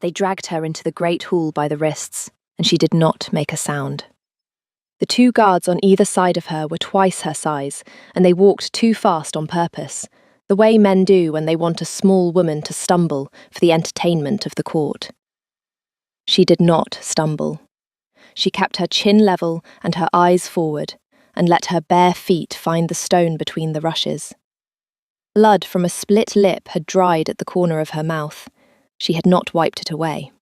They dragged her into the great hall by the wrists, and she did not make a sound. The two guards on either side of her were twice her size, and they walked too fast on purpose, the way men do when they want a small woman to stumble for the entertainment of the court. She did not stumble. She kept her chin level and her eyes forward, and let her bare feet find the stone between the rushes. Blood from a split lip had dried at the corner of her mouth. She had not wiped it away.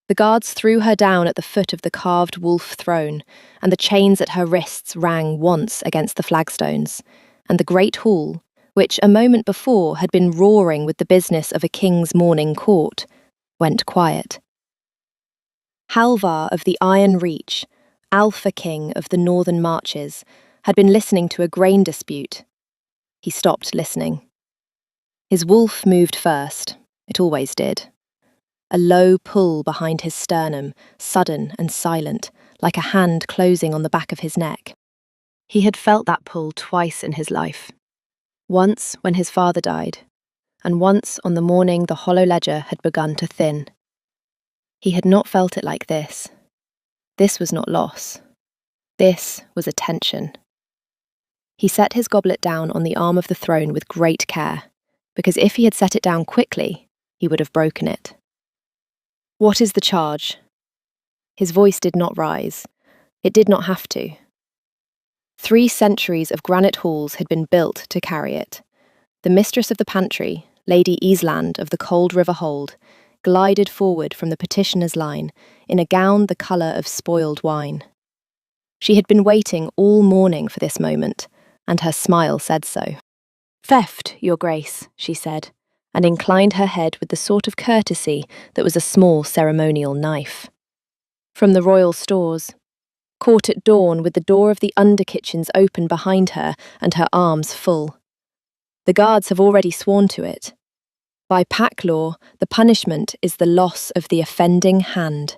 The guards threw her down at the foot of the carved wolf throne, and the chains at her wrists rang once against the flagstones, and the great hall, which a moment before had been roaring with the business of a king's morning court, went quiet. Halvar of the Iron Reach, Alpha King of the Northern Marches, had been listening to a grain dispute. He stopped listening. His wolf moved first. It always did. A low pull behind his sternum, sudden and silent, like a hand closing on the back of his neck. He had felt that pull twice in his life. Once when his father died, and once on the morning the hollow ledger had begun to thin. He had not felt it like this. This was not loss. This was a tension. He set his goblet down on the arm of the throne with great care, because if he had set it down quickly, he would have broken it. "What is the charge?" His voice did not rise. It did not have to. 3 centuries of granite halls had been built to carry it. The mistress of the pantry, Lady Island of the Cold River Hold, glided forward from the petitioner's line in a gown the colour of spoiled wine. She had been waiting all morning for this moment, and her smile said so. "Theft, Your Grace," she said, and inclined her head with the sort of courtesy that was a small ceremonial knife. "From the royal stores. Caught at dawn with the door of the under-kitchens open behind her and her arms full. The guards have already sworn to it. By pack law, the punishment is the loss of the offending hand."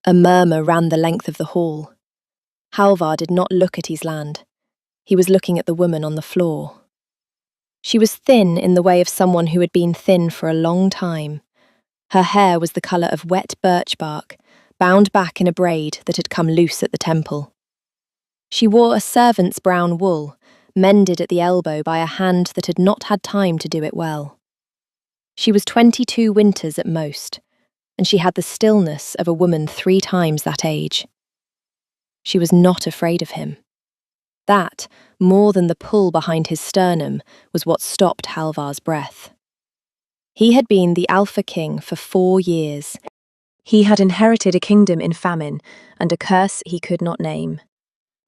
A murmur ran the length of the hall. Halvar did not look at Island. He was looking at the woman on the floor. She was thin in the way of someone who had been thin for a long time. Her hair was the colour of wet birch bark, bound back in a braid that had come loose at the temple. She wore a servant's brown wool, mended at the elbow by a hand that had not had time to do it well. She was 22 winters at most, and she had the stillness of a woman 3 times that age. She was not afraid of him. That, more than the pull behind his sternum, was what stopped Halvar's breath. He had been the Alpha King for 4 years. He had inherited a kingdom in famine and a curse he could not name.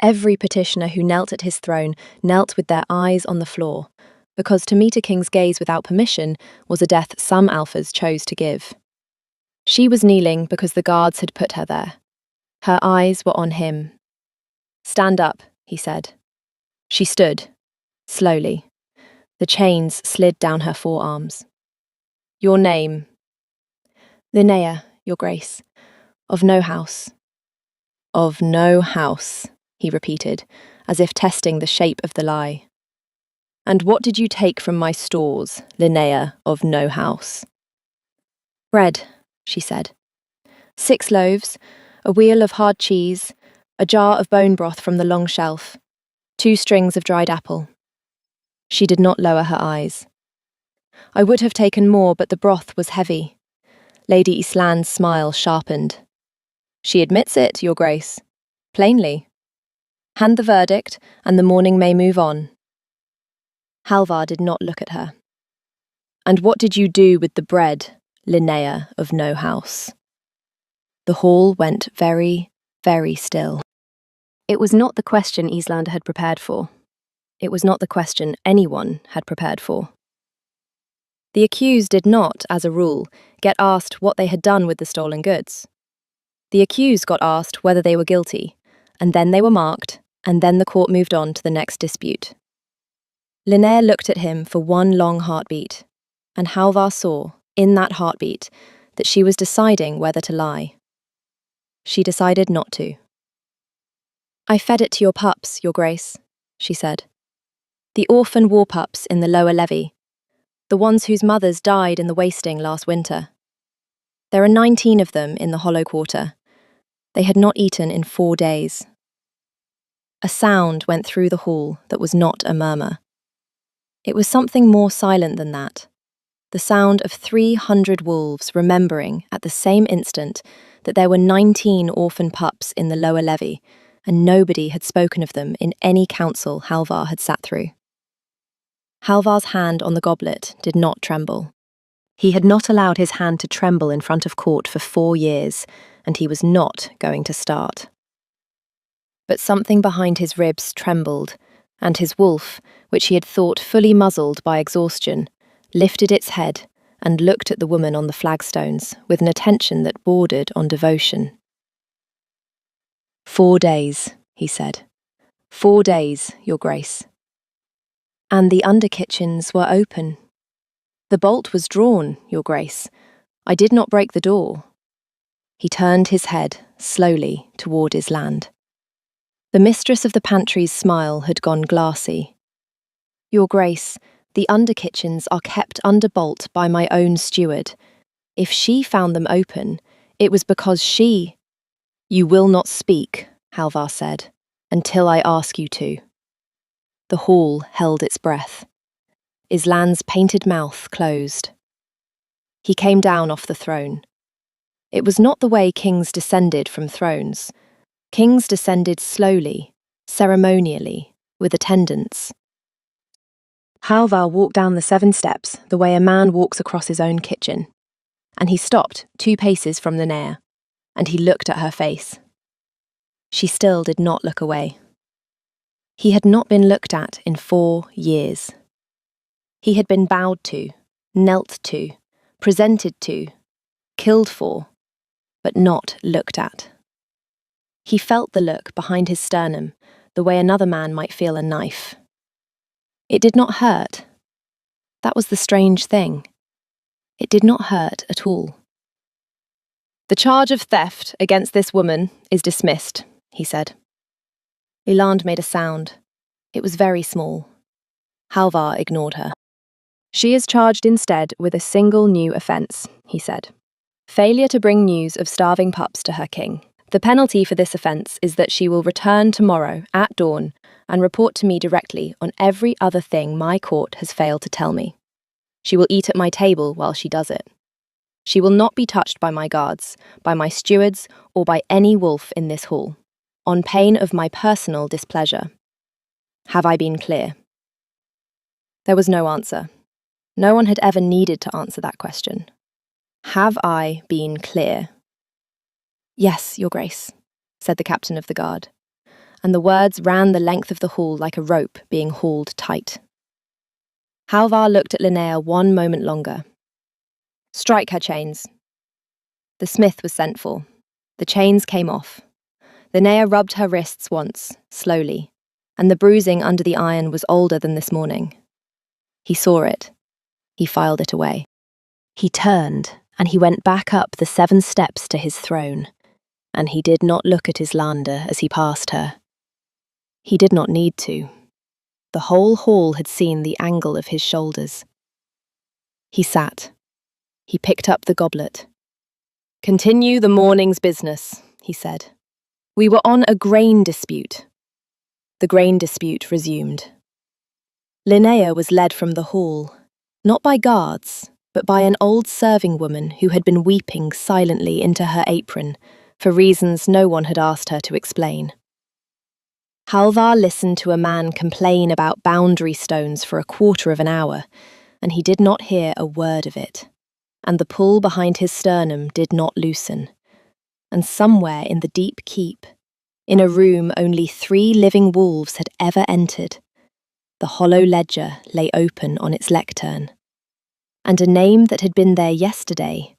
Every petitioner who knelt at his throne knelt with their eyes on the floor, because to meet a king's gaze without permission was a death some alphas chose to give. She was kneeling because the guards had put her there. Her eyes were on him. "Stand up," he said. She stood, slowly. The chains slid down her forearms. "Your name?" "Linnea, Your Grace. Of no house." "Of no house," he repeated, as if testing the shape of the lie. "And what did you take from my stores, Linnea of no house?" "Bread," she said. 6 loaves, a wheel of hard cheese, a jar of bone broth from the long shelf, 2 strings of dried apple." She did not lower her eyes. "I would have taken more, but the broth was heavy." Lady Island's smile sharpened. "She admits it, Your Grace. Plainly. Hand the verdict, and the morning may move on." Halvar did not look at her. "And what did you do with the bread, Linnea of no house?" The hall went very, very still. It was not the question Island had prepared for. It was not the question anyone had prepared for. The accused did not, as a rule, get asked what they had done with the stolen goods. The accused got asked whether they were guilty, and then they were marked, and then the court moved on to the next dispute. Linnea looked at him for one long heartbeat, and Halvar saw, in that heartbeat, that she was deciding whether to lie. She decided not to. "I fed it to your pups, Your Grace," she said. "The orphan war pups in the lower levy. The ones whose mothers died in the wasting last winter. There are 19 of them in the hollow quarter. They had not eaten in 4 days. A sound went through the hall that was not a murmur. It was something more silent than that. The sound of 300 wolves remembering at the same instant that there were 19 orphan pups in the lower levee, and nobody had spoken of them in any council Halvar had sat through. Halvar's hand on the goblet did not tremble. He had not allowed his hand to tremble in front of court for 4 years, and he was not going to start. But something behind his ribs trembled, and his wolf, which he had thought fully muzzled by exhaustion, lifted its head and looked at the woman on the flagstones with an attention that bordered on devotion. 4 days, he said. 4 days, Your Grace. And the under kitchens were open. The bolt was drawn, Your Grace. I did not break the door. He turned his head slowly toward Island. The mistress of the pantry's smile had gone glassy. Your Grace, the under kitchens are kept under bolt by my own steward. If she found them open, it was because she— You will not speak, Halvar said, until I ask you to. The hall held its breath. Island's painted mouth closed. He came down off the throne. It was not the way kings descended from thrones. Kings descended slowly, ceremonially, with attendants. Halvar walked down the 7 steps the way a man walks across his own kitchen, and he stopped 2 paces from Linnea, and he looked at her face. She still did not look away. He had not been looked at in 4 years. He had been bowed to, knelt to, presented to, killed for, but not looked at. He felt the look behind his sternum, the way another man might feel a knife. It did not hurt. That was the strange thing. It did not hurt at all. The charge of theft against this woman is dismissed, he said. Eland made a sound. It was very small. Halvar ignored her. She is charged instead with a single new offence, he said. Failure to bring news of starving pups to her king. The penalty for this offence is that she will return tomorrow at dawn and report to me directly on every other thing my court has failed to tell me. She will eat at my table while she does it. She will not be touched by my guards, by my stewards, or by any wolf in this hall, on pain of my personal displeasure. Have I been clear? There was no answer. No one had ever needed to answer that question. Have I been clear? Yes, Your Grace, said the captain of the guard, and the words ran the length of the hall like a rope being hauled tight. Halvar looked at Linnea 1 moment longer. Strike her chains. The smith was sent for. The chains came off. Linnea rubbed her wrists once, slowly, and the bruising under the iron was older than this morning. He saw it. He filed it away. He turned, and he went back up the 7 steps to his throne, and he did not look at Islander as he passed her. He did not need to. The whole hall had seen the angle of his shoulders. He sat. He picked up the goblet. Continue the morning's business, he said. We were on a grain dispute. The grain dispute resumed. Linnea was led from the hall, not by guards, but by an old serving woman who had been weeping silently into her apron for reasons no one had asked her to explain. Halvar listened to a man complain about boundary stones for a quarter of an hour, and he did not hear a word of it, and the pull behind his sternum did not loosen. And somewhere in the deep keep, in a room only 3 living wolves had ever entered, the hollow ledger lay open on its lectern, and a name that had been there yesterday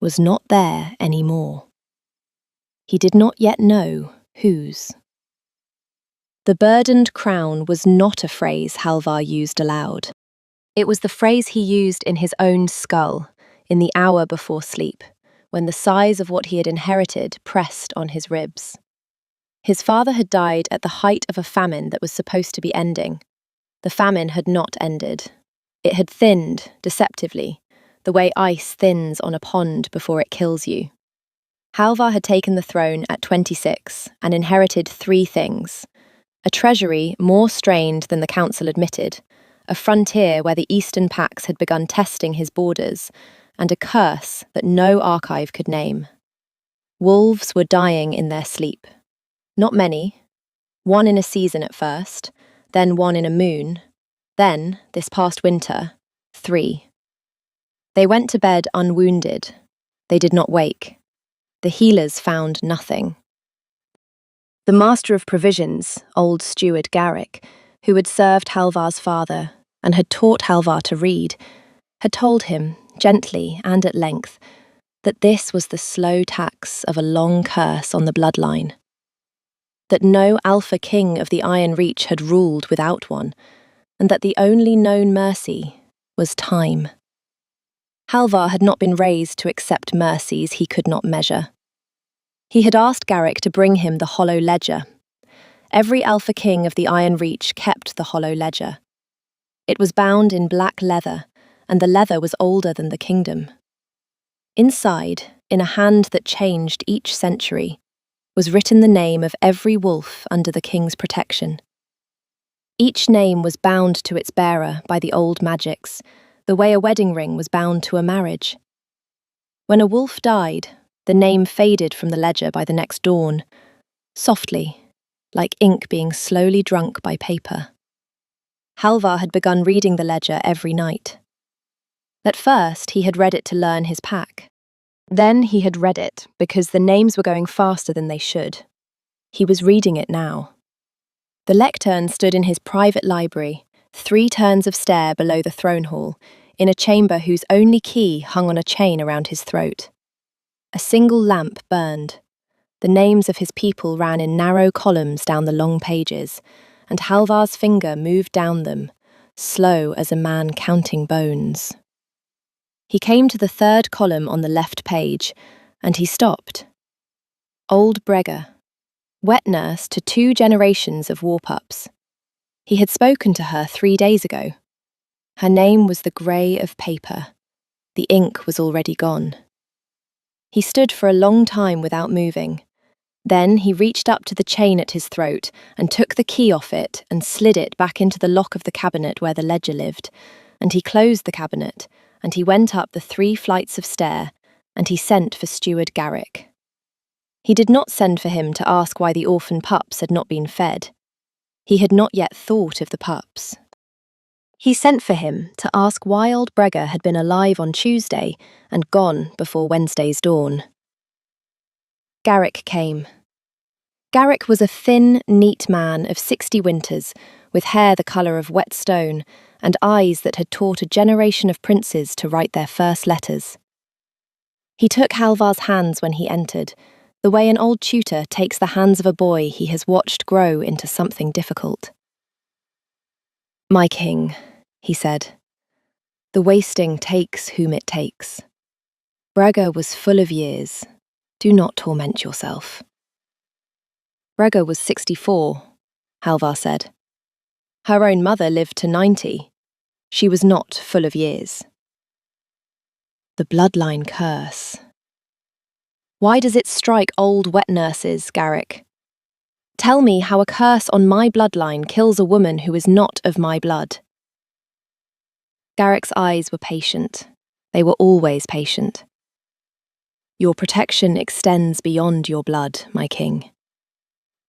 was not there any more. He did not yet know whose. The burdened crown was not a phrase Halvar used aloud. It was the phrase he used in his own skull, in the hour before sleep, when the size of what he had inherited pressed on his ribs. His father had died at the height of a famine that was supposed to be ending. The famine had not ended. It had thinned, deceptively, the way ice thins on a pond before it kills you. Halvar had taken the throne at 26 and inherited three things: a treasury more strained than the council admitted, a frontier where the Eastern Pax had begun testing his borders, and a curse that no archive could name. Wolves were dying in their sleep. Not many. One in a season at first, then one in a moon, then, this past winter, 3. They went to bed unwounded. They did not wake. The healers found nothing. The master of provisions, old steward Garrick, who had served Halvar's father and had taught Halvar to read, had told him, gently and at length, that this was the slow tax of a long curse on the bloodline. That no Alpha King of the Iron Reach had ruled without one, and that the only known mercy was time. Halvar had not been raised to accept mercies he could not measure. He had asked Garrick to bring him the Hollow Ledger. Every Alpha King of the Iron Reach kept the Hollow Ledger. It was bound in black leather, and the leather was older than the kingdom. Inside, in a hand that changed each century, was written the name of every wolf under the king's protection. Each name was bound to its bearer by the old magics, the way a wedding ring was bound to a marriage. When a wolf died, the name faded from the ledger by the next dawn, softly, like ink being slowly drunk by paper. Halvar had begun reading the ledger every night. At first, he had read it to learn his pack. Then he had read it because the names were going faster than they should. He was reading it now. The lectern stood in his private library, 3 turns of stair below the throne hall, in a chamber whose only key hung on a chain around his throat. A single lamp burned. The names of his people ran in narrow columns down the long pages, and Halvar's finger moved down them, slow as a man counting bones. He came to the 3rd column on the left page, and he stopped. Old Bregga, wet nurse to 2 generations of war pups. He had spoken to her 3 days ago. Her name was the grey of paper. The ink was already gone. He stood for a long time without moving. Then he reached up to the chain at his throat and took the key off it and slid it back into the lock of the cabinet where the ledger lived, and he closed the cabinet, and he went up the 3 flights of stair, and he sent for steward Garrick. He did not send for him to ask why the orphan pups had not been fed. He had not yet thought of the pups. He sent for him to ask why old Bregga had been alive on Tuesday and gone before Wednesday's dawn. Garrick came. Garrick was a thin, neat man of 60 winters, with hair the colour of wet stone and eyes that had taught a generation of princes to write their first letters. He took Halvar's hands when he entered, the way an old tutor takes the hands of a boy he has watched grow into something difficult. "My king," he said, "the wasting takes whom it takes. Bregga was full of years. Do not torment yourself." "Bregga was 64, Halvar said. "Her own mother lived to 90. She was not full of years." The bloodline curse. Why does it strike old wet nurses, Garrick? Tell me how a curse on my bloodline kills a woman who is not of my blood. Garrick's eyes were patient. They were always patient. "Your protection extends beyond your blood, my king.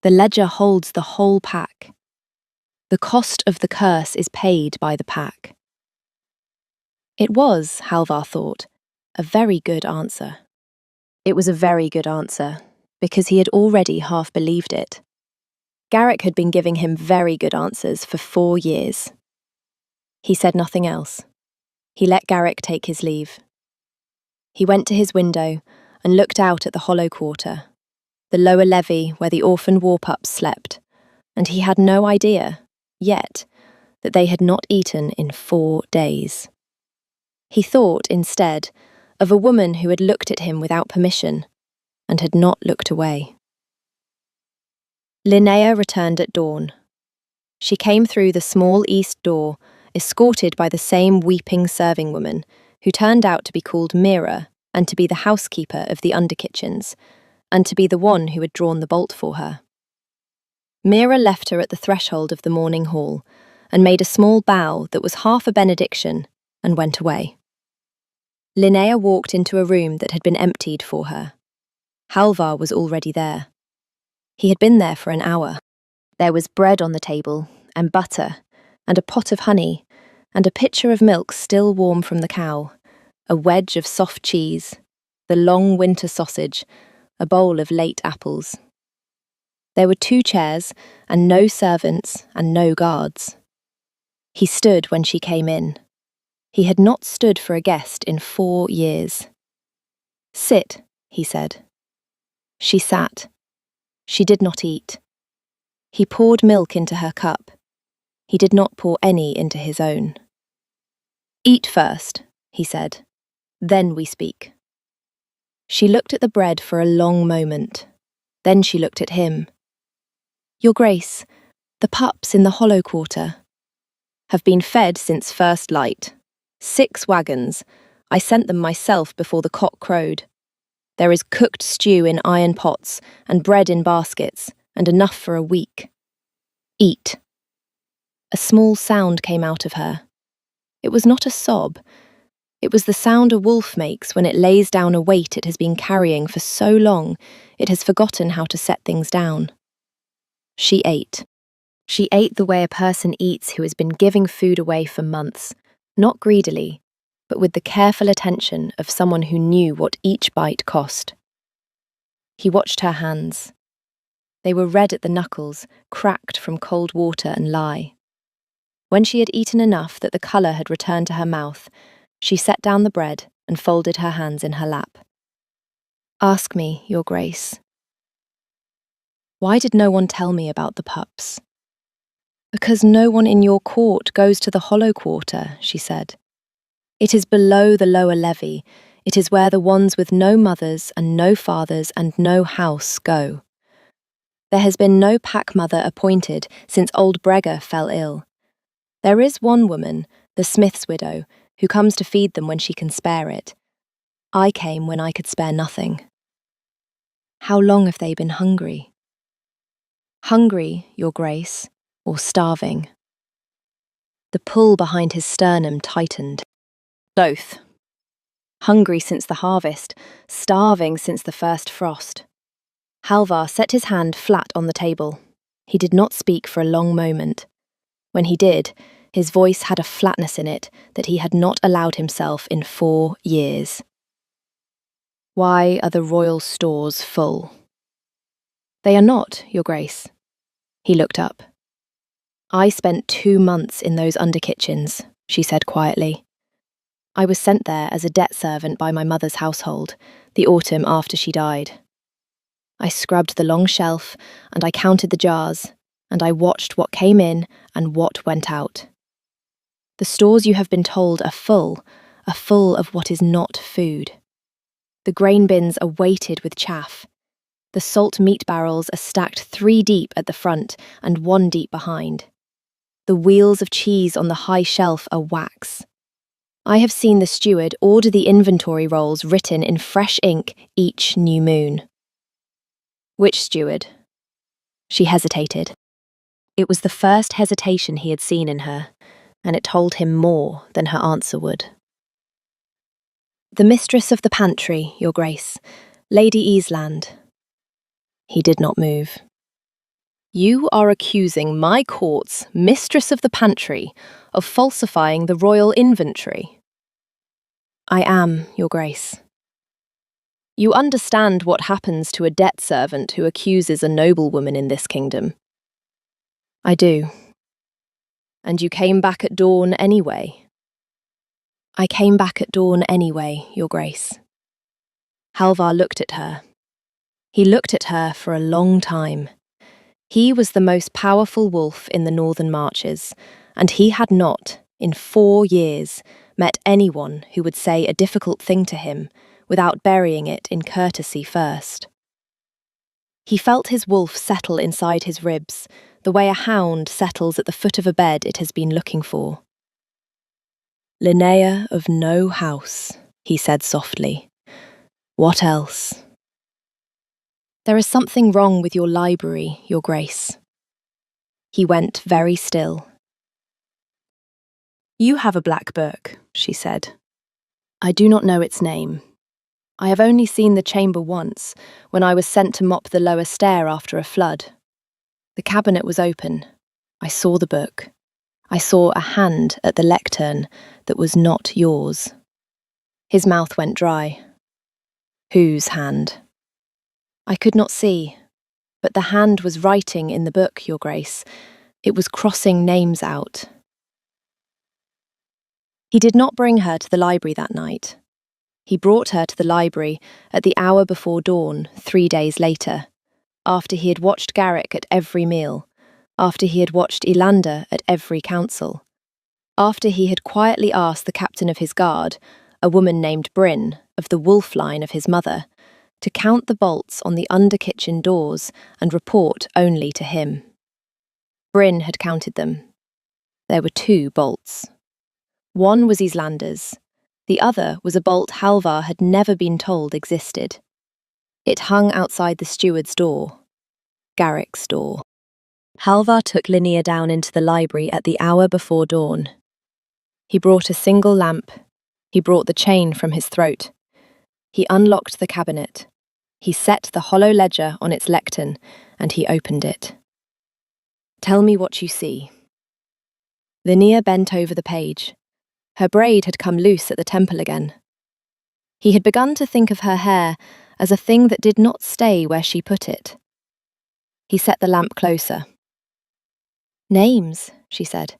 The ledger holds the whole pack. The cost of the curse is paid by the pack." It was, Halvar thought, a very good answer. It was a very good answer, because he had already half believed it. Garrick had been giving him very good answers for 4 years. He said nothing else. He let Garrick take his leave. He went to his window and looked out at the hollow quarter, the lower levee where the orphan war pups slept, and he had no idea, yet, that they had not eaten in 4 days. He thought, instead, of a woman who had looked at him without permission and had not looked away. Linnea returned at dawn. She came through the small east door, escorted by the same weeping serving woman, who turned out to be called Mira and to be the housekeeper of the underkitchens, and to be the one who had drawn the bolt for her. Mira left her at the threshold of the morning hall and made a small bow that was half a benediction and went away. Linnea walked into a room that had been emptied for her. Halvar was already there. He had been there for an hour. There was bread on the table, and butter, and a pot of honey, and a pitcher of milk still warm from the cow, a wedge of soft cheese, the long winter sausage, a bowl of late apples. There were 2 chairs, and no servants, and no guards. He stood when she came in. He had not stood for a guest in 4 years. "Sit," he said. She sat. She did not eat. He poured milk into her cup. He did not pour any into his own. "Eat first," he said. "Then we speak." She looked at the bread for a long moment. Then she looked at him. "Your Grace, the pups in the hollow quarter have been fed since first light. 6 wagons. I sent them myself before the cock crowed. There is cooked stew in iron pots and bread in baskets, and enough for a week. Eat." A small sound came out of her. It was not a sob. It was the sound a wolf makes when it lays down a weight it has been carrying for so long it has forgotten how to set things down. She ate. She ate the way a person eats who has been giving food away for months, not greedily, but with the careful attention of someone who knew what each bite cost. He watched her hands. They were red at the knuckles, cracked from cold water and lye. When she had eaten enough that the colour had returned to her mouth, she set down the bread and folded her hands in her lap. "Ask me, Your Grace." "Why did no one tell me about the pups?" "Because no one in your court goes to the hollow quarter," she said. "It is below the lower levy. It is where the ones with no mothers and no fathers and no house go. There has been no pack mother appointed since old Bregga fell ill. There is one woman, the smith's widow, who comes to feed them when she can spare it. I came when I could spare nothing." "How long have they been hungry?" "Hungry, Your Grace, or starving?" The pull behind his sternum tightened. "Both. Hungry since the harvest, starving since the first frost." Halvar set his hand flat on the table. He did not speak for a long moment. When he did, his voice had a flatness in it that he had not allowed himself in 4 years. "Why are the royal stores full?" "They are not, Your Grace." He looked up. "I spent 2 months in those underkitchens," she said quietly. "I was sent there as a debt servant by my mother's household, the autumn after she died. I scrubbed the long shelf, and I counted the jars, and I watched what came in and what went out. The stores you have been told are full of what is not food. The grain bins are weighted with chaff. The salt meat barrels are stacked 3 deep at the front and 1 deep behind. The wheels of cheese on the high shelf are wax. I have seen the steward order the inventory rolls written in fresh ink each new moon." "Which steward?" She hesitated. It was the first hesitation he had seen in her, and it told him more than her answer would. "The mistress of the pantry, Your Grace, Lady Easland." He did not move. "You are accusing my court's mistress of the pantry of falsifying the royal inventory?" "I am, Your Grace." "You understand what happens to a debt servant who accuses a noblewoman in this kingdom?" "I do." "And you came back at dawn anyway?" "I came back at dawn anyway, Your Grace." Halvar looked at her. He looked at her for a long time. He was the most powerful wolf in the northern marches, and he had not, in 4 years, met anyone who would say a difficult thing to him without burying it in courtesy first. He felt his wolf settle inside his ribs, the way a hound settles at the foot of a bed it has been looking for. Linnea of no house, he said softly. What else? There is something wrong with your library, Your Grace. He went very still. You have a black book, she said. I do not know its name. I have only seen the chamber once, when I was sent to mop the lower stair after a flood. The cabinet was open. I saw the book. I saw a hand at the lectern that was not yours. His mouth went dry. Whose hand? I could not see, but the hand was writing in the book, Your Grace. It was crossing names out. He did not bring her to the library that night. He brought her to the library at the hour before dawn, 3 days later, after he had watched Garrick at every meal, after he had watched Elander at every council, after he had quietly asked the captain of his guard, a woman named Bryn, of the wolf line of his mother, to count the bolts on the under-kitchen doors and report only to him. Bryn had counted them. There were 2 bolts. One was Islander's. The other was a bolt Halvar had never been told existed. It hung outside the steward's door, Garrick's door. Halvar took Linnea down into the library at the hour before dawn. He brought a single lamp. He brought the chain from his throat. He unlocked the cabinet. He set the hollow ledger on its lectern, and he opened it. Tell me what you see. Linnea bent over the page. Her braid had come loose at the temple again. He had begun to think of her hair as a thing that did not stay where she put it. He set the lamp closer. Names, she said.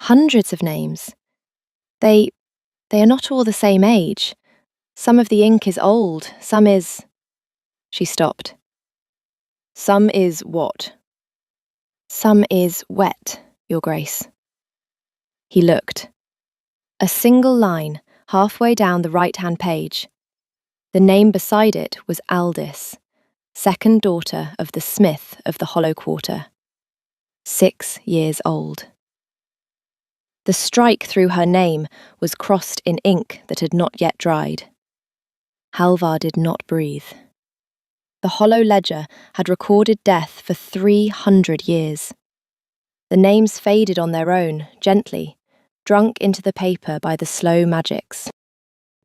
Hundreds of names. They are not all the same age. Some of the ink is old, some is... She stopped. Some is what? Some is wet, Your Grace. He looked. A single line, halfway down the right-hand page. The name beside it was Aldis, second daughter of the smith of the Hollow Quarter. 6 years old. The strike through her name was crossed in ink that had not yet dried. Halvar did not breathe. The hollow ledger had recorded death for 300 years. The names faded on their own, gently, drunk into the paper by the slow magics.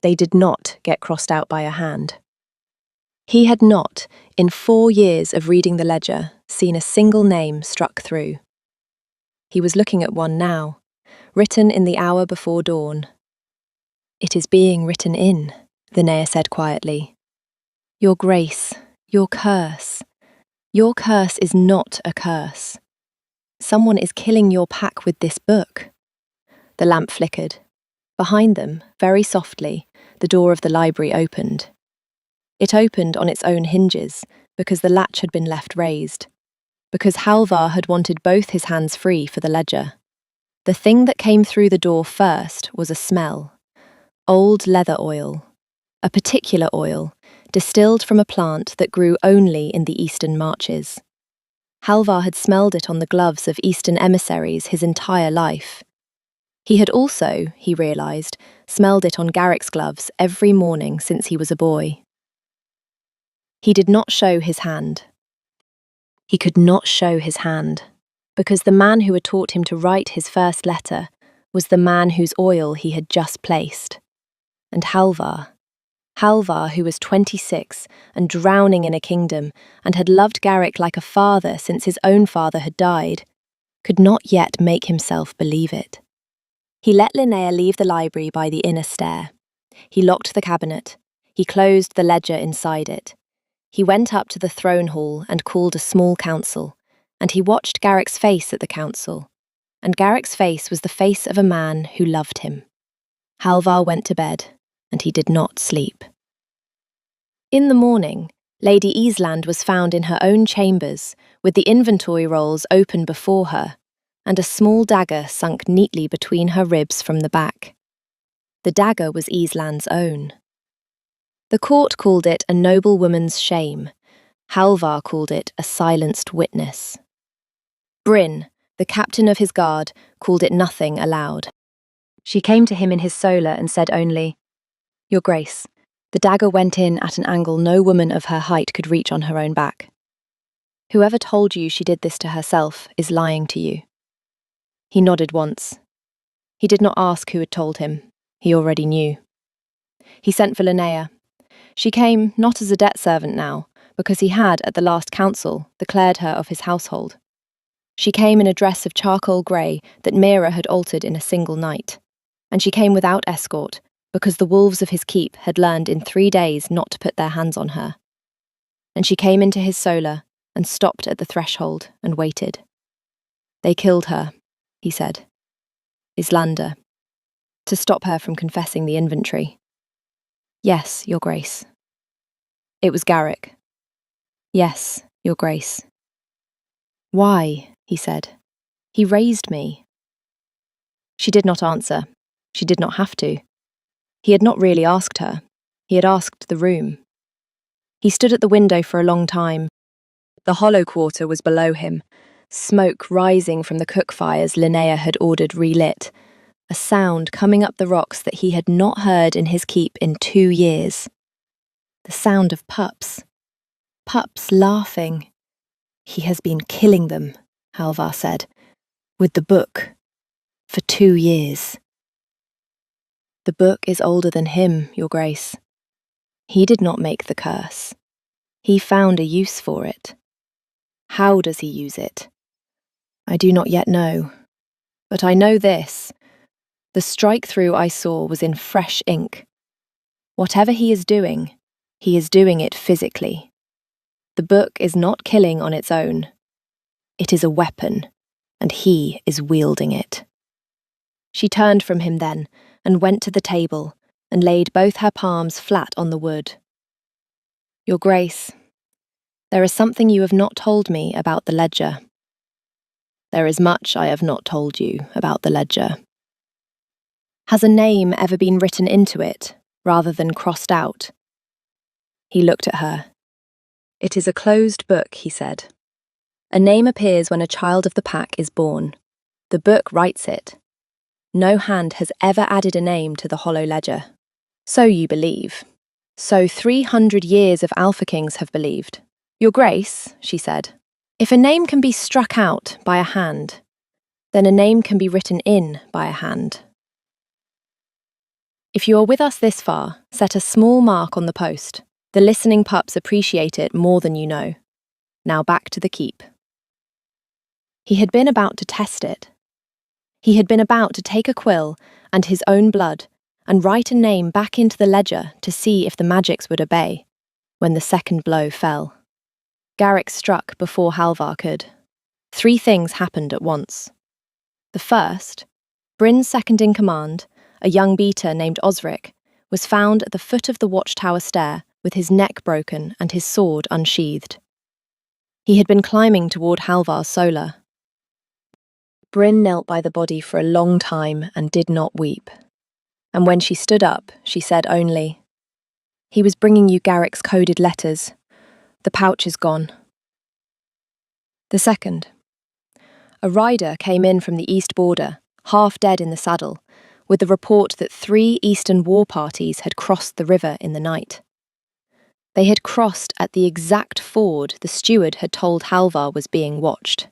They did not get crossed out by a hand. He had not, in 4 years of reading the ledger, seen a single name struck through. He was looking at one now, written in the hour before dawn. It is being written in, Linnea said quietly. Your Grace, your curse. Your curse is not a curse. Someone is killing your pack with this book. The lamp flickered. Behind them, very softly, the door of the library opened. It opened on its own hinges, because the latch had been left raised, because Halvar had wanted both his hands free for the ledger. The thing that came through the door first was a smell. Old leather oil. A particular oil, distilled from a plant that grew only in the eastern marches. Halvar had smelled it on the gloves of eastern emissaries his entire life. He had also, he realised, smelled it on Garrick's gloves every morning since he was a boy. He did not show his hand. He could not show his hand, because the man who had taught him to write his first letter was the man whose oil he had just placed. And Halvar, who was 26 and drowning in a kingdom and had loved Garrick like a father since his own father had died, could not yet make himself believe it. He let Linnea leave the library by the inner stair. He locked the cabinet. He closed the ledger inside it. He went up to the throne hall and called a small council, and he watched Garrick's face at the council, and Garrick's face was the face of a man who loved him. Halvar went to bed, and he did not sleep. In the morning, Lady Island was found in her own chambers, with the inventory rolls open before her, and a small dagger sunk neatly between her ribs from the back. The dagger was Island's own. The court called it a noble woman's shame. Halvar called it a silenced witness. Bryn, the captain of his guard, called it nothing aloud. She came to him in his solar and said only, "Your Grace." The dagger went in at an angle no woman of her height could reach on her own back. "Whoever told you she did this to herself is lying to you." He nodded once. He did not ask who had told him. He already knew. He sent for Linnea. She came not as a debt servant now, because he had, at the last council, declared her of his household. She came in a dress of charcoal grey that Mira had altered in a single night. And she came without escort, because the wolves of his keep had learned in 3 days not to put their hands on her. And she came into his solar and stopped at the threshold and waited. "They killed her," he said. "Islander. To stop her from confessing the inventory." "Yes, Your Grace." "It was Garrick." "Yes, Your Grace." "Why?" he said. "He raised me." She did not answer. She did not have to. He had not really asked her. He had asked the room. He stood at the window for a long time. The hollow quarter was below him, smoke rising from the cook fires Linnea had ordered relit, a sound coming up the rocks that he had not heard in his keep in 2 years. The sound of pups. Pups laughing. "He has been killing them," Halvar said, "with the book. For 2 years. The book is older than him, Your Grace. He did not make the curse. He found a use for it. How does he use it? I do not yet know. But I know this. The strike-through I saw was in fresh ink. Whatever he is doing it physically. The book is not killing on its own. It is a weapon, and he is wielding it." She turned from him then, and went to the table, and laid both her palms flat on the wood. "Your Grace, there is something you have not told me about the ledger." "There is much I have not told you about the ledger." "Has a name ever been written into it, rather than crossed out?" He looked at her. "It is a closed book," he said. "A name appears when a child of the pack is born. The book writes it. No hand has ever added a name to the hollow ledger. So you believe. So 300 years of Alpha Kings have believed." "Your Grace," she said, "if a name can be struck out by a hand, then a name can be written in by a hand. If you are with us this far, set a small mark on the post. The listening pups appreciate it more than you know. Now back to the keep." He had been about to test it. He had been about to take a quill and his own blood and write a name back into the ledger to see if the magics would obey, when the second blow fell. Garrick struck before Halvar could. 3 things happened at once. The first, Bryn's second-in-command, a young beater named Osric, was found at the foot of the watchtower stair with his neck broken and his sword unsheathed. He had been climbing toward Halvar's solar. Bryn knelt by the body for a long time and did not weep. And when she stood up, she said only, "He was bringing you Garrick's coded letters. The pouch is gone." The second, a rider came in from the east border, half dead in the saddle, with the report that 3 eastern war parties had crossed the river in the night. They had crossed at the exact ford the steward had told Halvar was being watched.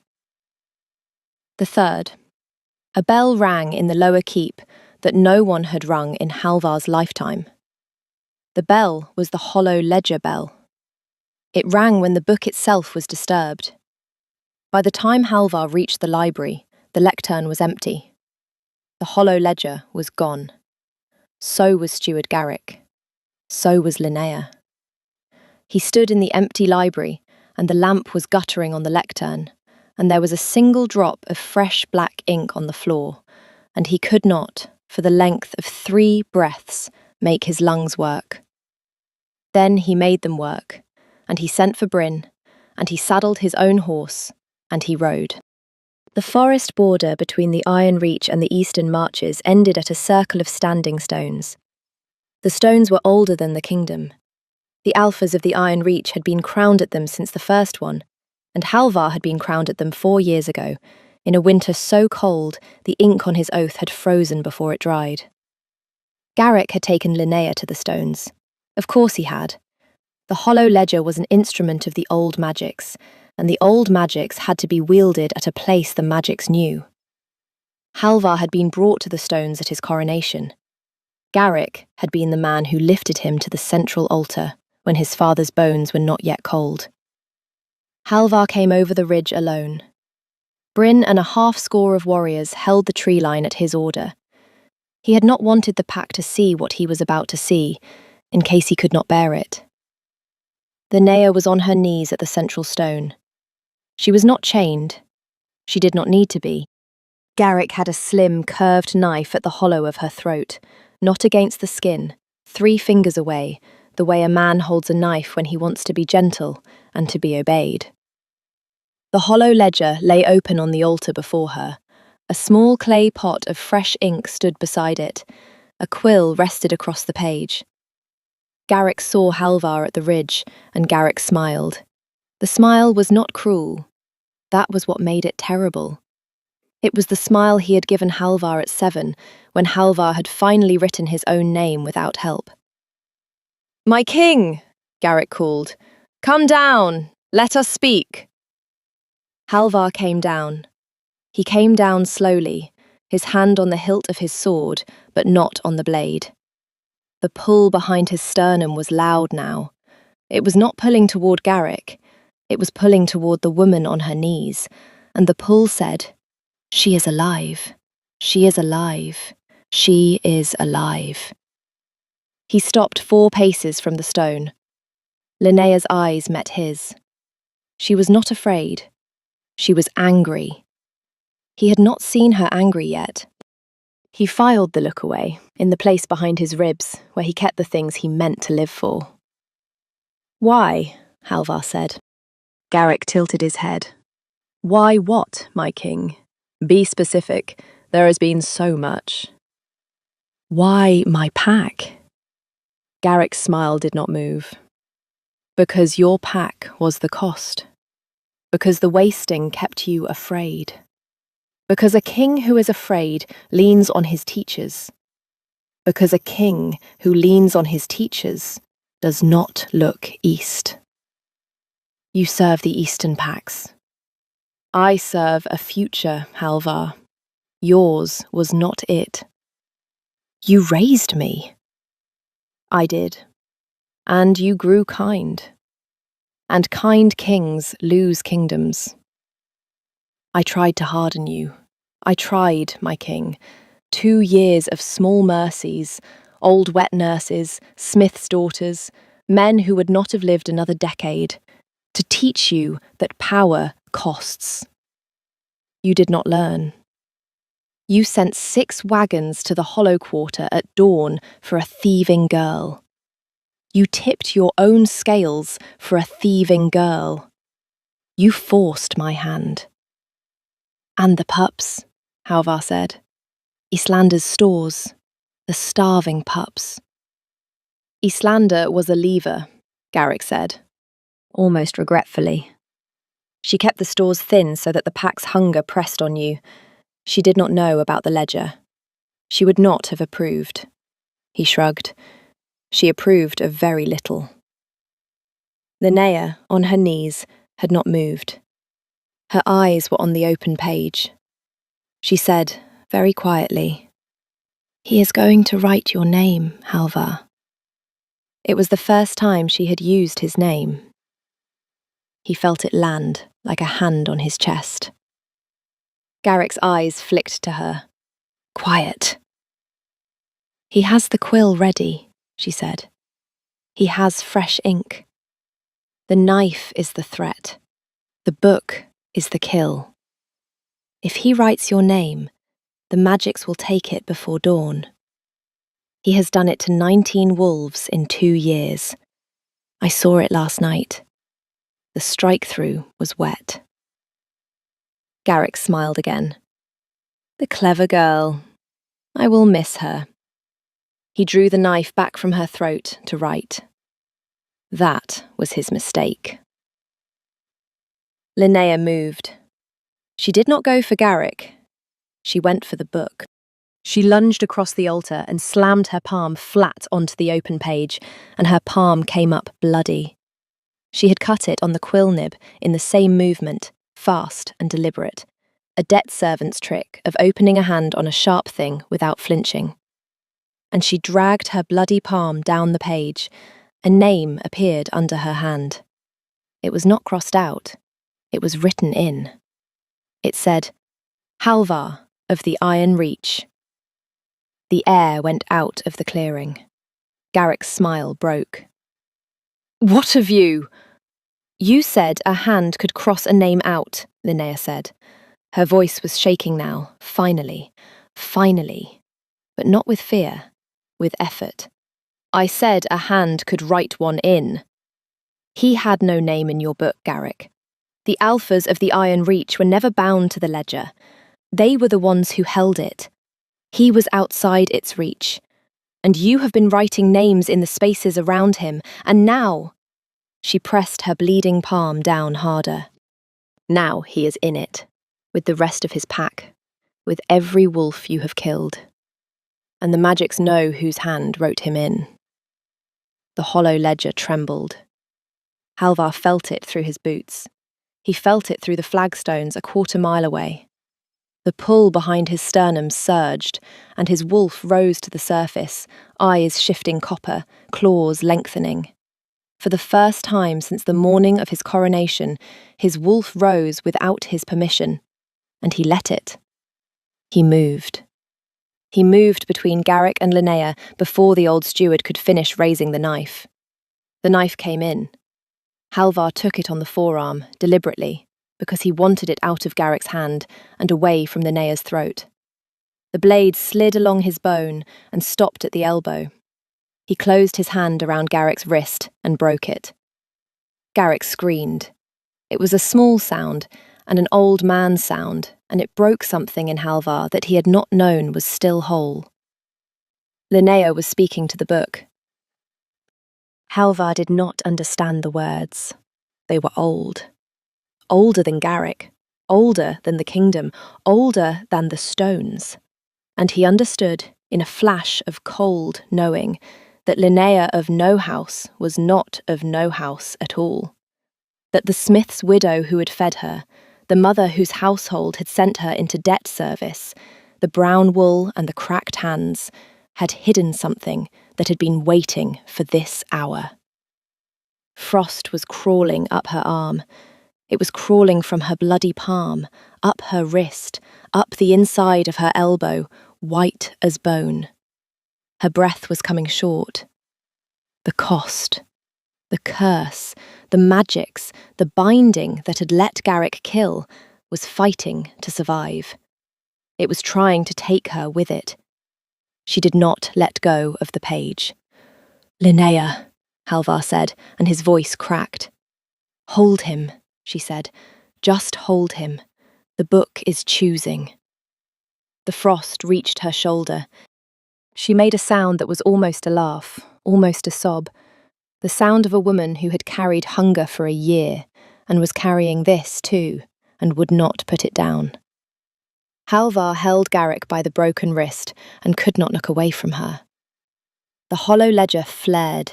The third, a bell rang in the lower keep that no one had rung in Halvar's lifetime. The bell was the hollow ledger bell. It rang when the book itself was disturbed. By the time Halvar reached the library, the lectern was empty. The hollow ledger was gone. So was Steward Garrick. So was Linnea. He stood in the empty library, and the lamp was guttering on the lectern, and there was a single drop of fresh black ink on the floor, and he could not, for the length of 3 breaths, make his lungs work. Then he made them work, and he sent for Bryn, and he saddled his own horse, and he rode. The forest border between the Iron Reach and the eastern marches ended at a circle of standing stones. The stones were older than the kingdom. The alphas of the Iron Reach had been crowned at them since the first one, and Halvar had been crowned at them 4 years ago, in a winter so cold the ink on his oath had frozen before it dried. Garrick had taken Linnea to the stones. Of course he had. The hollow ledger was an instrument of the old magics, and the old magics had to be wielded at a place the magics knew. Halvar had been brought to the stones at his coronation. Garrick had been the man who lifted him to the central altar when his father's bones were not yet cold. Halvar came over the ridge alone. Bryn and a half-score of warriors held the tree line at his order. He had not wanted the pack to see what he was about to see, in case he could not bear it. Linnea was on her knees at the central stone. She was not chained. She did not need to be. Garrick had a slim, curved knife at the hollow of her throat, not against the skin, 3 fingers away, the way a man holds a knife when he wants to be gentle and to be obeyed. The hollow ledger lay open on the altar before her. A small clay pot of fresh ink stood beside it. A quill rested across the page. Garrick saw Halvar at the ridge, and Garrick smiled. The smile was not cruel. That was what made it terrible. It was the smile he had given Halvar at 7, when Halvar had finally written his own name without help. "My king," Garrick called. "Come down, let us speak." Halvar came down. He came down slowly, his hand on the hilt of his sword, but not on the blade. The pull behind his sternum was loud now. It was not pulling toward Garrick. It was pulling toward the woman on her knees, and the pull said, "She is alive. She is alive. She is alive." He stopped 4 paces from the stone. Linnea's eyes met his. She was not afraid. She was angry. He had not seen her angry yet. He filed the look away, in the place behind his ribs, where he kept the things he meant to live for. "Why?" Halvar said. Garrick tilted his head. "Why what, my king? Be specific. There has been so much." "Why my pack?" Garrick's smile did not move. "Because your pack was the cost. Because the wasting kept you afraid. Because a king who is afraid leans on his teachers. Because a king who leans on his teachers does not look east. You serve the eastern packs. I serve a future, Halvar. Yours was not it. You raised me." "I did. And you grew kind. And kind kings lose kingdoms. I tried to harden you. I tried, my king. 2 years of small mercies, old wet nurses, smiths' daughters, men who would not have lived another decade, to teach you that power costs. You did not learn. You sent 6 wagons to the Hollow Quarter at dawn for a thieving girl. You tipped your own scales for a thieving girl. You forced my hand." "And the pups," Halvar said. "Islander's stores, the starving pups." "Islander was a lever," Garrick said, almost regretfully. "She kept the stores thin so that the pack's hunger pressed on you. She did not know about the ledger. She would not have approved." He shrugged. "She approved of very little." Linnea, on her knees, had not moved. Her eyes were on the open page. She said, very quietly, "He is going to write your name, Halvar." It was the first time she had used his name. He felt it land like a hand on his chest. Garrick's eyes flicked to her. "Quiet." "He has the quill ready," she said. "He has fresh ink. The knife is the threat. The book is the kill. If he writes your name, the magics will take it before dawn. He has done it to 19 wolves in 2 years. I saw it last night. The strike-through was wet." Garrick smiled again. "The clever girl. I will miss her." He drew the knife back from her throat to write. That was his mistake. Linnea moved. She did not go for Garrick. She went for the book. She lunged across the altar and slammed her palm flat onto the open page, and her palm came up bloody. She had cut it on the quill nib in the same movement, fast and deliberate, a debt servant's trick of opening a hand on a sharp thing without flinching. And she dragged her bloody palm down the page. A name appeared under her hand. It was not crossed out. It was written in. It said, Halvar of the Iron Reach. The air went out of the clearing. Garrick's smile broke. What have you? You said a hand could cross a name out, Linnea said. Her voice was shaking now, finally, but not with fear, with effort. I said a hand could write one in. He had no name in your book, Garrick. The alphas of the Iron Reach were never bound to the ledger. They were the ones who held it. He was outside its reach. And you have been writing names in the spaces around him, and now... She pressed her bleeding palm down harder. Now he is in it, with the rest of his pack, with every wolf you have killed. And the magics know whose hand wrote him in. The hollow ledger trembled. Halvar felt it through his boots. He felt it through the flagstones a quarter mile away. The pull behind his sternum surged, and his wolf rose to the surface, eyes shifting copper, claws lengthening. For the first time since the morning of his coronation, his wolf rose without his permission, and he let it. He moved. He moved between Garrick and Linnea before the old steward could finish raising the knife. The knife came in. Halvar took it on the forearm, deliberately, because he wanted it out of Garrick's hand and away from Linnea's throat. The blade slid along his bone and stopped at the elbow. He closed his hand around Garrick's wrist and broke it. Garrick screamed. It was a small sound, and an old man's sound, and it broke something in Halvar that he had not known was still whole. Linnea was speaking to the book. Halvar did not understand the words. They were old. Older than Garrick, older than the kingdom, older than the stones. And he understood, in a flash of cold knowing, that Linnea of No House was not of no house at all. That the smith's widow who had fed her, the mother whose household had sent her into debt service, the brown wool and the cracked hands, had hidden something that had been waiting for this hour. Frost was crawling up her arm. It was crawling from her bloody palm, up her wrist, up the inside of her elbow, white as bone. Her breath was coming short. The cost, the curse, the magics, the binding that had let Garrick kill was fighting to survive. It was trying to take her with it. She did not let go of the page. Linnea, Halvar said, and his voice cracked. Hold him, she said. Just hold him. The book is choosing. The frost reached her shoulder. She made a sound that was almost a laugh, almost a sob. The sound of a woman who had carried hunger for a year, and was carrying this too, and would not put it down. Halvar held Garrick by the broken wrist and could not look away from her. The hollow ledger flared,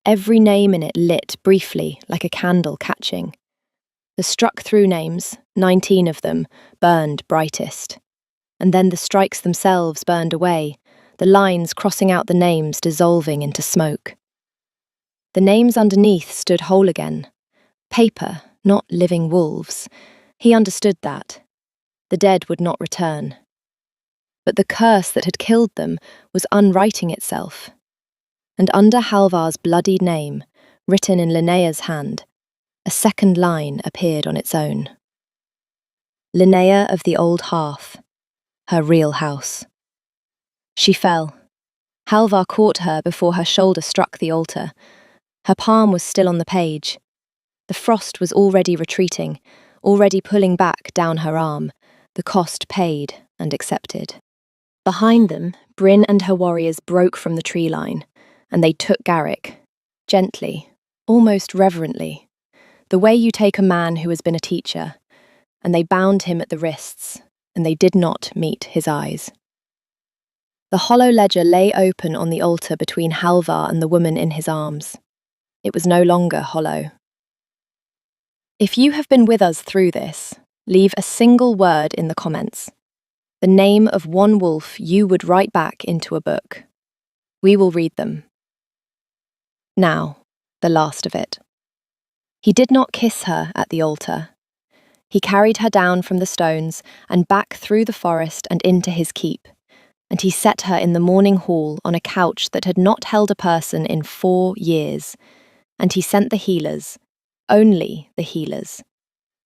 every name in it lit briefly like a candle catching. The struck-through names, 19 of them, burned brightest. And then the strikes themselves burned away, the lines crossing out the names dissolving into smoke. The names underneath stood whole again. Paper, not living wolves. He understood that. The dead would not return. But the curse that had killed them was unwriting itself. And under Halvar's bloodied name, written in Linnea's hand, a second line appeared on its own. Linnea of the Old Hearth, her real house. She fell. Halvar caught her before her shoulder struck the altar. Her palm was still on the page. The frost was already retreating, already pulling back down her arm, the cost paid and accepted. Behind them, Bryn and her warriors broke from the tree line, and they took Garrick, gently, almost reverently, the way you take a man who has been a teacher, and they bound him at the wrists, and they did not meet his eyes. The hollow ledger lay open on the altar between Halvar and the woman in his arms. It was no longer hollow. If you have been with us through this, leave a single word in the comments. The name of one wolf you would write back into a book. We will read them. Now, the last of it. He did not kiss her at the altar. He carried her down from the stones and back through the forest and into his keep, and he set her in the morning hall on a couch that had not held a person in 4 years, and he sent the healers, only the healers,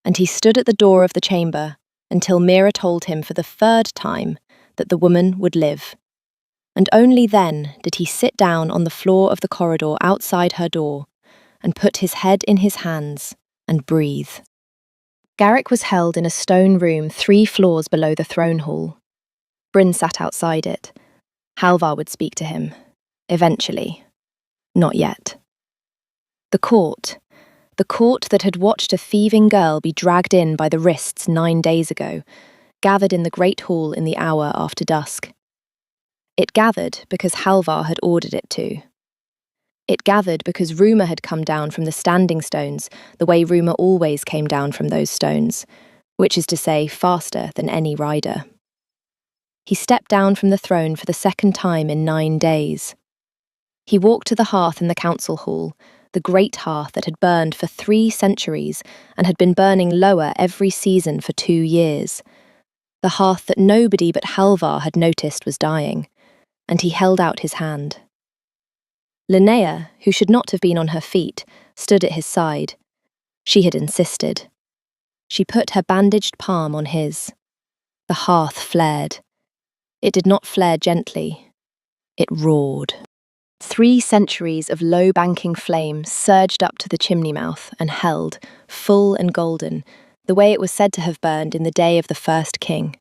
and he stood at the door of the chamber until Mira told him for the 3rd time that the woman would live. And only then did he sit down on the floor of the corridor outside her door and put his head in his hands and breathe. Garrick was held in a stone room 3 floors below the throne hall. Bryn sat outside it. Halvar would speak to him. Eventually. Not yet. The court that had watched a thieving girl be dragged in by the wrists 9 days ago, gathered in the great hall in the hour after dusk. It gathered because Halvar had ordered it to. It gathered because rumour had come down from the standing stones the way rumour always came down from those stones, which is to say faster than any rider. He stepped down from the throne for the 2nd time in 9 days. He walked to the hearth in the council hall, the great hearth that had burned for 3 centuries and had been burning lower every season for 2 years. The hearth that nobody but Halvar had noticed was dying, and he held out his hand. Linnea, who should not have been on her feet, stood at his side. She had insisted. She put her bandaged palm on his. The hearth flared. It did not flare gently. It roared. 3 centuries of low-banking flame surged up to the chimney mouth and held, full and golden, the way it was said to have burned in the day of the first king.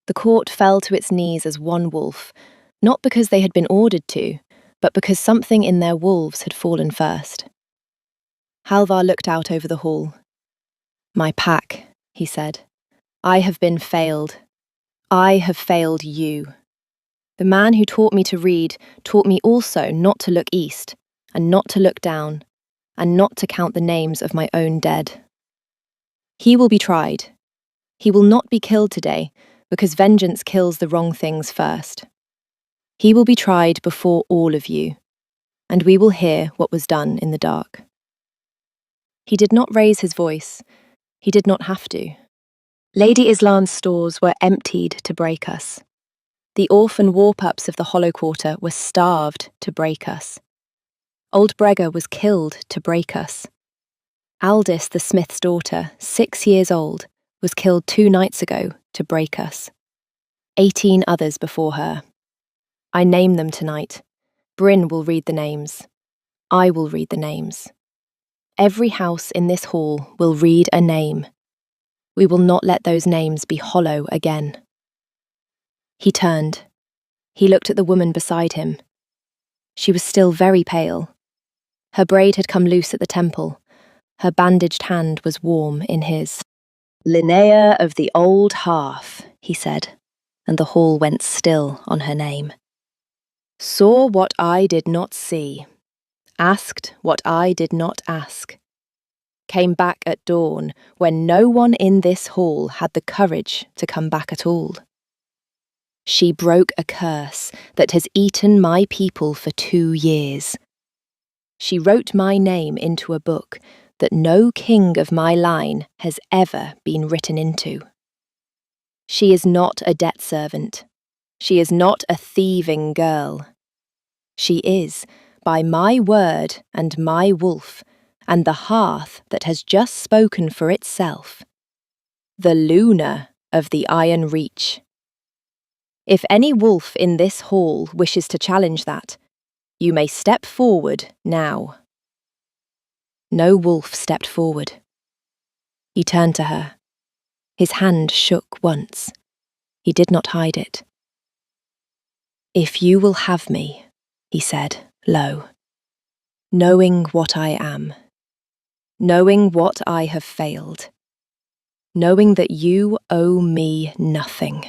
The court fell to its knees as one wolf, not because they had been ordered to, but because something in their wolves had fallen first. Halvar looked out over the hall. "My pack," he said. "I have been failed. I have failed you. The man who taught me to read taught me also not to look east, and not to look down, and not to count the names of my own dead. He will be tried. He will not be killed today, because vengeance kills the wrong things first. He will be tried before all of you, and we will hear what was done in the dark." He did not raise his voice. He did not have to. Lady Islan's stores were emptied to break us. The orphan war pups of the Hollow Quarter were starved to break us. Old Bregga was killed to break us. Aldis, the smith's daughter, 6 years old, was killed 2 nights ago to break us. 18 others before her. I name them tonight. Bryn will read the names. I will read the names. Every house in this hall will read a name. We will not let those names be hollow again. He turned. He looked at the woman beside him. She was still very pale. Her braid had come loose at the temple. Her bandaged hand was warm in his. "Linnea of the Old Hearth," he said, and the hall went still on her name. "Saw what I did not see. Asked what I did not ask. Came back at dawn when no one in this hall had the courage to come back at all. She broke a curse that has eaten my people for 2 years. She wrote my name into a book that no king of my line has ever been written into. She is not a debt servant. She is not a thieving girl. She is, by my word and my wolf, and the hearth that has just spoken for itself, the Luna of the Iron Reach. If any wolf in this hall wishes to challenge that, you may step forward now." No wolf stepped forward. He turned to her. His hand shook once. He did not hide it. "If you will have me," he said, low, "knowing what I am, knowing what I have failed, knowing that you owe me nothing.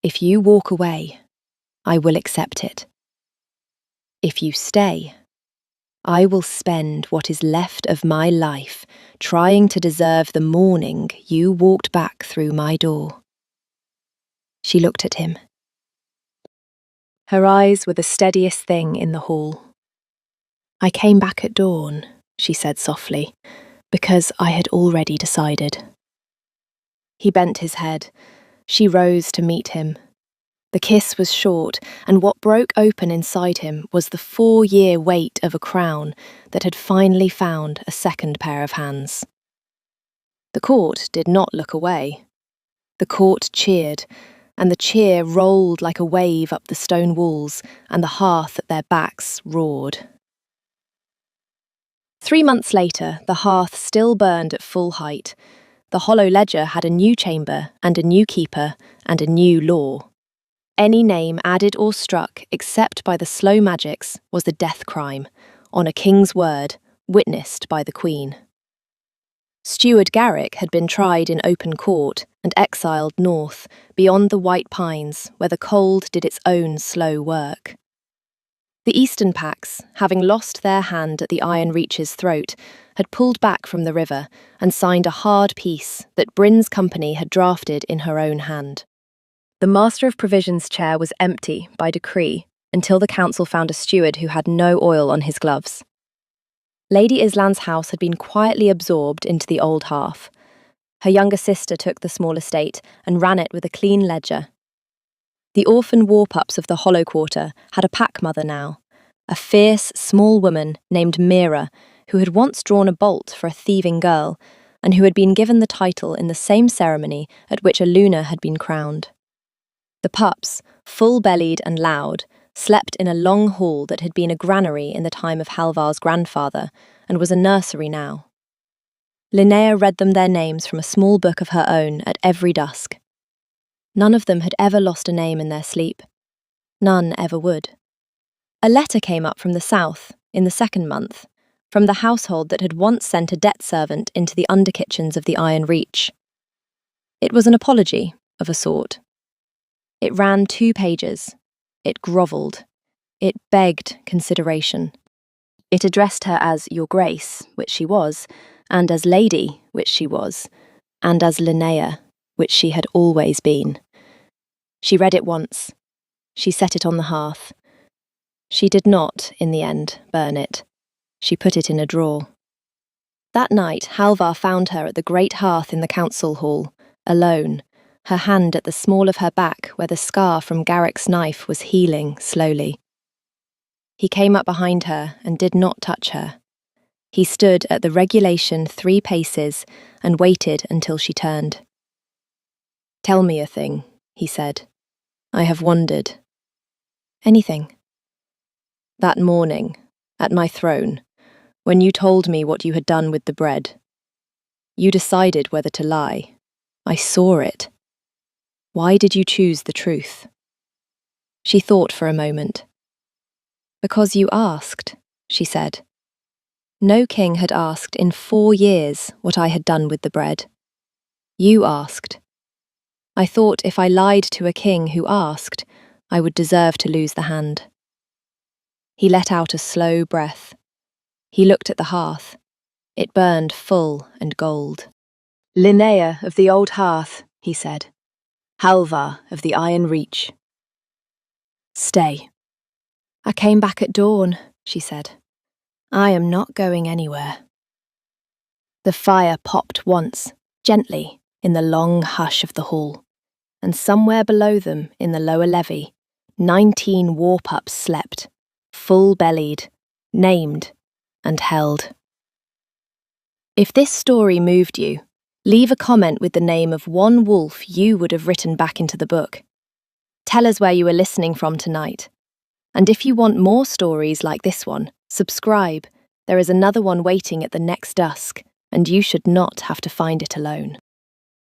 If you walk away, I will accept it. If you stay, I will spend what is left of my life trying to deserve the morning you walked back through my door." She looked at him. Her eyes were the steadiest thing in the hall. "I came back at dawn," she said softly, "because I had already decided." He bent his head. She rose to meet him. The kiss was short, and what broke open inside him was the 4-year weight of a crown that had finally found a second pair of hands. The court did not look away. The court cheered, and the cheer rolled like a wave up the stone walls, and the hearth at their backs roared. 3 months later, the hearth still burned at full height. The hollow ledger had a new chamber and a new keeper and a new law. Any name added or struck except by the slow magics was a death crime, on a king's word, witnessed by the Queen. Steward Garrick had been tried in open court and exiled north, beyond the white pines, where the cold did its own slow work. The Eastern Pax, having lost their hand at the Iron Reach's throat, had pulled back from the river and signed a hard peace that Bryn's company had drafted in her own hand. The Master of Provisions chair was empty by decree until the council found a steward who had no oil on his gloves. Lady Islan's house had been quietly absorbed into the old hearth. Her younger sister took the small estate and ran it with a clean ledger. The orphan war pups of the Hollow Quarter had a pack mother now, a fierce, small woman named Mira, who had once drawn a bolt for a thieving girl, and who had been given the title in the same ceremony at which a Luna had been crowned. The pups, full-bellied and loud, slept in a long hall that had been a granary in the time of Halvar's grandfather, and was a nursery now. Linnea read them their names from a small book of her own at every dusk. None of them had ever lost a name in their sleep. None ever would. A letter came up from the south, in the 2nd month, from the household that had once sent a debt servant into the under-kitchens of the Iron Reach. It was an apology, of a sort. It ran 2 pages. It grovelled. It begged consideration. It addressed her as Your Grace, which she was, and as Lady, which she was, and as Linnea, which she had always been. She read it once. She set it on the hearth. She did not, in the end, burn it. She put it in a drawer. That night, Halvar found her at the great hearth in the council hall, alone, her hand at the small of her back where the scar from Garrick's knife was healing slowly. He came up behind her and did not touch her. He stood at the regulation 3 paces and waited until she turned. "Tell me a thing," he said. "I have wondered." "Anything." "That morning, at my throne, when you told me what you had done with the bread. You decided whether to lie. I saw it. Why did you choose the truth?" She thought for a moment. "Because you asked," she said. "No king had asked in 4 years what I had done with the bread. You asked. I thought if I lied to a king who asked, I would deserve to lose the hand." He let out a slow breath. He looked at the hearth. It burned full and gold. "Linnea of the old hearth," he said. "Halvar of the Iron Reach. Stay." "I came back at dawn," she said. "I am not going anywhere." The fire popped once, gently, in the long hush of the hall, and somewhere below them, in the lower levee, 19 war pups slept, full-bellied, named, and held. If this story moved you, leave a comment with the name of one wolf you would have written back into the book. Tell us where you are listening from tonight. And if you want more stories like this one, subscribe. There is another one waiting at the next dusk, and you should not have to find it alone.